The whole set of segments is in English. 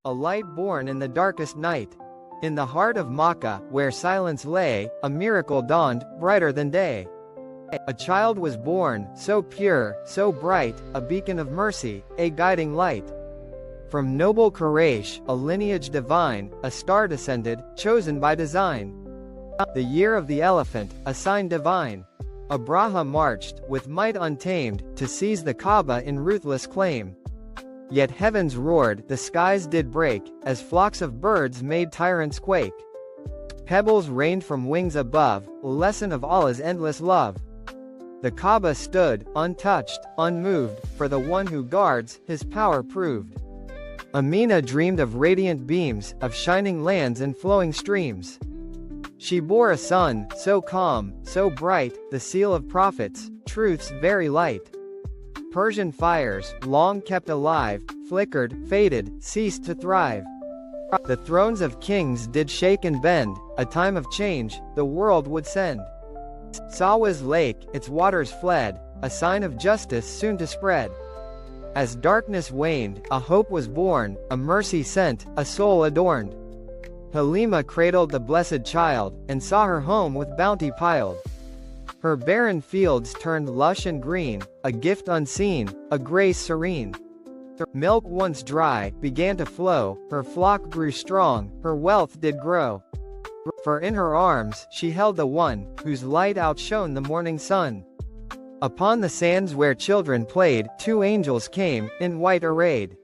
a light born in the darkest night. In the heart of Makkah, where silence lay, a miracle dawned, brighter than day. A child was born, so pure, so bright, a beacon of mercy, a guiding light. From noble Quraysh, a lineage divine, a star descended, chosen by design. The year of the elephant, a sign divine. Abraha marched, with might untamed, to seize the Kaaba in ruthless claim. Yet heavens roared, the skies did break, as flocks of birds made tyrants quake. Pebbles rained from wings above, a lesson of Allah's endless love. The Kaaba stood, untouched, unmoved, for the one who guards, his power proved. Amina dreamed of radiant beams, of shining lands and flowing streams. She bore a son, so calm, so bright, the seal of prophets, truth's very light. Persian fires, long kept alive, flickered, faded, ceased to thrive. The thrones of kings did shake and bend, a time of change, the world would send. Sawa's lake, its waters fled, a sign of justice soon to spread. As darkness waned, a hope was born, a mercy sent, a soul adorned. Halima cradled the blessed child, and saw her home with bounty piled. Her barren fields turned lush and green, a gift unseen, a grace serene. Milk once dry, began to flow, her flock grew strong, her wealth did grow. For in her arms, she held the one, whose light outshone the morning sun. Upon the sands where children played, 2 angels came, in white arrayed.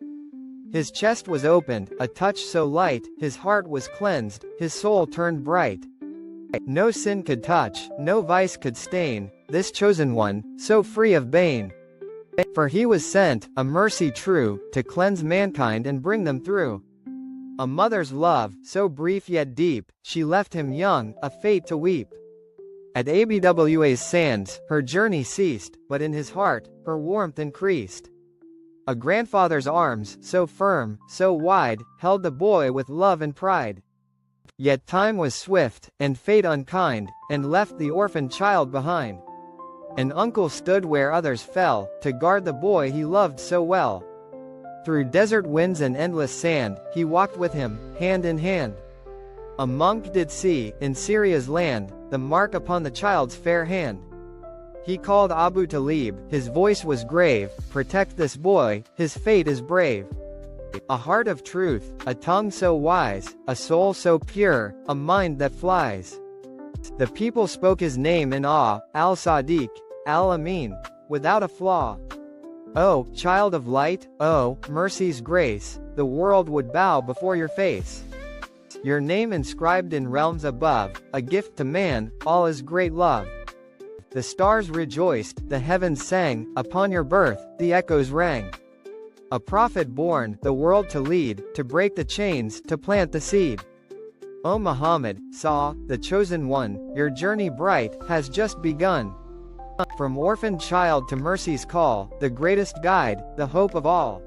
His chest was opened, a touch so light, his heart was cleansed, his soul turned bright. No sin could touch, no vice could stain, this chosen one, so free of bane. For he was sent, a mercy true, to cleanse mankind and bring them through. A mother's love, so brief yet deep, she left him young, a fate to weep. At Abwa's sands, her journey ceased, but in his heart, her warmth increased. A grandfather's arms, so firm, so wide, held the boy with love and pride. Yet time was swift, and fate unkind, and left the orphan child behind. An uncle stood where others fell, to guard the boy he loved so well. Through desert winds and endless sand, he walked with him, hand in hand. A monk did see, in Syria's land, the mark upon the child's fair hand. He called Abu Talib, his voice was grave, protect this boy, his fate is brave. A heart of truth, a tongue so wise, a soul so pure, a mind that flies. The people spoke his name in awe, Al-Sadiq, Al-Amin, without a flaw. Oh, child of light, oh, mercy's grace, the world would bow before your face. Your name inscribed in realms above, a gift to man, all is great love. The stars rejoiced, the heavens sang, upon your birth, the echoes rang. A prophet born, the world to lead, to break the chains, to plant the seed. O Muhammad, saw, the chosen one, your journey bright, has just begun. From orphan child to mercy's call, the greatest guide, the hope of all.